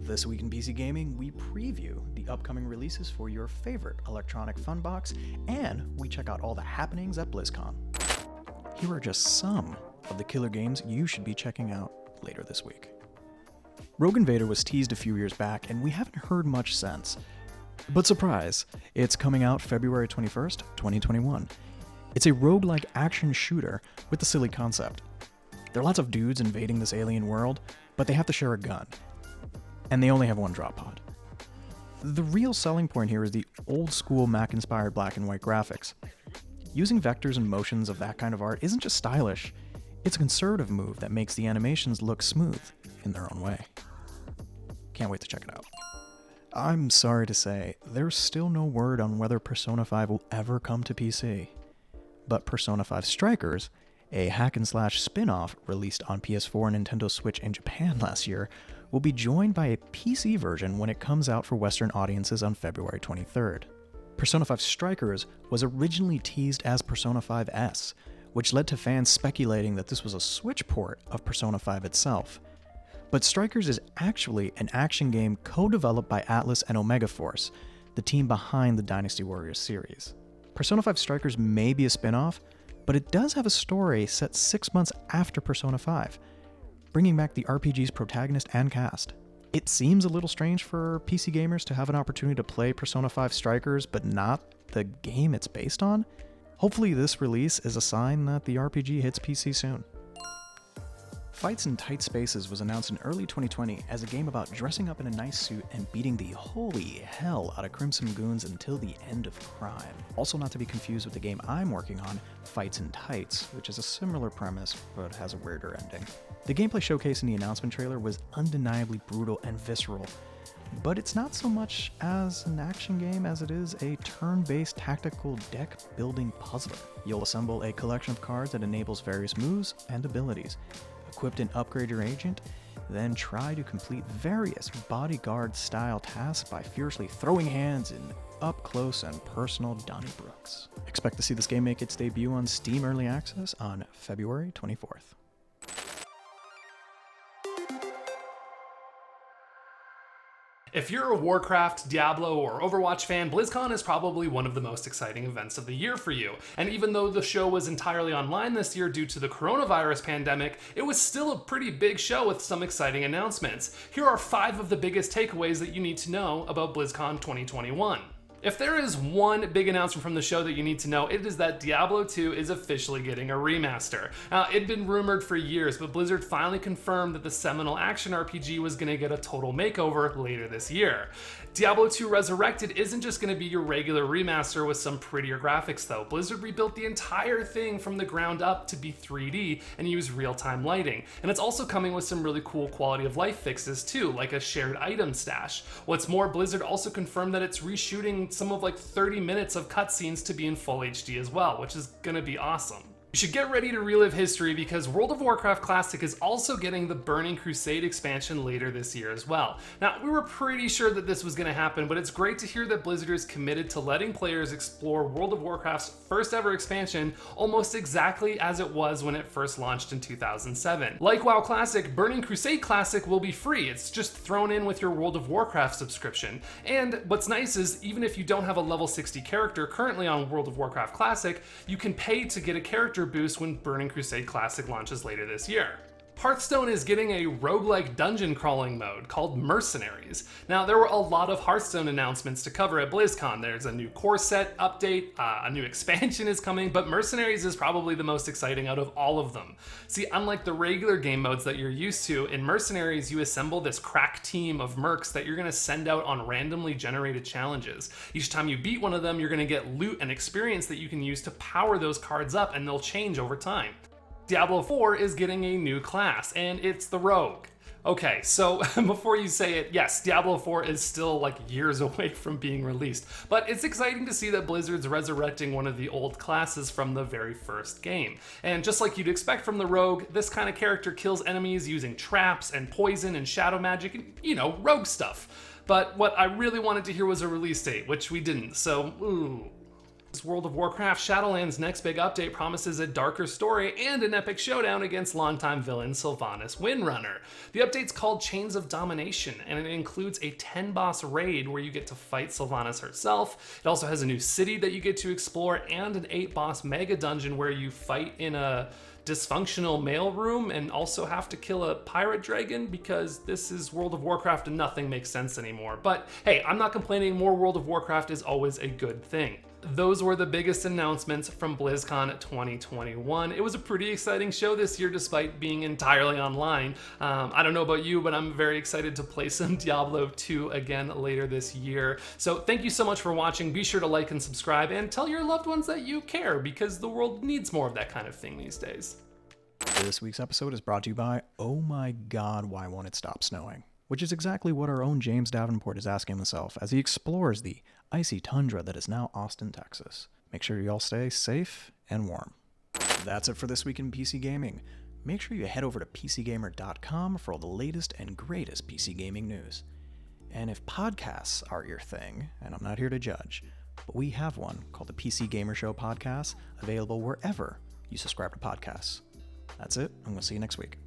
This week in PC Gaming, we preview the upcoming releases for your favorite electronic fun box, and we check out all the happenings at Blizzcon. Here are just some of the killer games you should be checking out later this week. Rogue Invader was teased a few years back, and we haven't heard much since. But surprise, it's coming out February 21st, 2021. It's a roguelike action shooter with a silly concept. There are lots of dudes invading this alien world, but they have to share a gun. And they only have one drop pod. The real selling point here is the old-school Mac-inspired black and white graphics. Using vectors and motions of that kind of art isn't just stylish, it's a conservative move that makes the animations look smooth in their own way. Can't wait to check it out. I'm sorry to say, there's still no word on whether Persona 5 will ever come to PC. But Persona 5 Strikers, a hack-and-slash spin-off released on PS4 and Nintendo Switch in Japan last year, will be joined by a PC version when it comes out for Western audiences on February 23rd. Persona 5 Strikers was originally teased as Persona 5S, which led to fans speculating that this was a Switch port of Persona 5 itself. But Strikers is actually an action game co-developed by Atlus and Omega Force, the team behind the Dynasty Warriors series. Persona 5 Strikers may be a spin-off, but it does have a story set 6 months after Persona 5, bringing back the RPG's protagonist and cast. It seems a little strange for PC gamers to have an opportunity to play Persona 5 Strikers, but not the game it's based on. Hopefully this release is a sign that the RPG hits PC soon. Fights in Tight Spaces was announced in early 2020 as a game about dressing up in a nice suit and beating the holy hell out of Crimson Goons until the end of crime. Also not to be confused with the game I'm working on, Fights in Tights, which is a similar premise but has a weirder ending. The gameplay showcase in the announcement trailer was undeniably brutal and visceral, but it's not so much as an action game as it is a turn-based tactical deck-building puzzler. You'll assemble a collection of cards that enables various moves and abilities. Equip and upgrade your agent, then try to complete various bodyguard-style tasks by fiercely throwing hands in up-close and personal Donnybrooks. Expect to see this game make its debut on Steam Early Access on February 24th. If you're a Warcraft, Diablo, or Overwatch fan, Blizzcon is probably one of the most exciting events of the year for you. And even though the show was entirely online this year due to the coronavirus pandemic, it was still a pretty big show with some exciting announcements. Here are 5 of the biggest takeaways that you need to know about BlizzCon 2021. If there is one big announcement from the show that you need to know, it is that Diablo 2 is officially getting a remaster. Now, it'd been rumored for years, but Blizzard finally confirmed that the seminal action RPG was going to get a total makeover later this year. Diablo 2 Resurrected isn't just going to be your regular remaster with some prettier graphics though. Blizzard rebuilt the entire thing from the ground up to be 3D and use real-time lighting. And it's also coming with some really cool quality of life fixes too, like a shared item stash. What's more, Blizzard also confirmed that it's reshooting some of like 30 minutes of cutscenes to be in full HD as well, which is going to be awesome. You should get ready to relive history because World of Warcraft Classic is also getting the Burning Crusade expansion later this year as well. Now, we were pretty sure that this was going to happen, but it's great to hear that Blizzard is committed to letting players explore World of Warcraft's first ever expansion almost exactly as it was when it first launched in 2007. Like WoW Classic, Burning Crusade Classic will be free. It's just thrown in with your World of Warcraft subscription. And what's nice is even if you don't have a level 60 character currently on World of Warcraft Classic, you can pay to get a character boost when Burning Crusade Classic launches later this year. Hearthstone is getting a roguelike dungeon crawling mode called Mercenaries. Now, there were a lot of Hearthstone announcements to cover at BlizzCon. There's a new core set update, a new expansion is coming, but Mercenaries is probably the most exciting out of all of them. See, unlike the regular game modes that you're used to, in Mercenaries you assemble this crack team of mercs that you're going to send out on randomly generated challenges. Each time you beat one of them, you're going to get loot and experience that you can use to power those cards up, and they'll change over time. Diablo 4 is getting a new class, and it's the Rogue. Okay, so before you say it, yes, Diablo 4 is still like years away from being released, but it's exciting to see that Blizzard's resurrecting one of the old classes from the very first game. And just like you'd expect from the Rogue, this kind of character kills enemies using traps and poison and shadow magic and, you know, rogue stuff. But what I really wanted to hear was a release date, which we didn't, so ooh. World of Warcraft Shadowlands' next big update promises a darker story and an epic showdown against longtime villain Sylvanas Windrunner. The update's called Chains of Domination, and it includes a 10-boss raid where you get to fight Sylvanas herself. It also has a new city that you get to explore and an 8-boss mega dungeon where you fight in a dysfunctional mailroom and also have to kill a pirate dragon, because this is World of Warcraft and nothing makes sense anymore. But hey, I'm not complaining. More World of Warcraft is always a good thing. Those were the biggest announcements from BlizzCon 2021. It was a pretty exciting show this year despite being entirely online. I don't know about you, but I'm very excited to play some Diablo 2 again later this year. So thank you so much for watching. Be sure to like and subscribe and tell your loved ones that you care, because the world needs more of that kind of thing these days. This week's episode is brought to you by Oh My God, Why Won't It Stop Snowing? Which is exactly what our own James Davenport is asking himself as he explores the icy tundra that is now Austin, Texas. Make sure you all stay safe and warm. That's it for this week in PC Gaming. Make sure you head over to PCGamer.com for all the latest and greatest PC gaming news. And if podcasts are your thing, and I'm not here to judge, but we have one called the PC Gamer Show Podcast, available wherever you subscribe to podcasts. That's it, and we'll see you next week.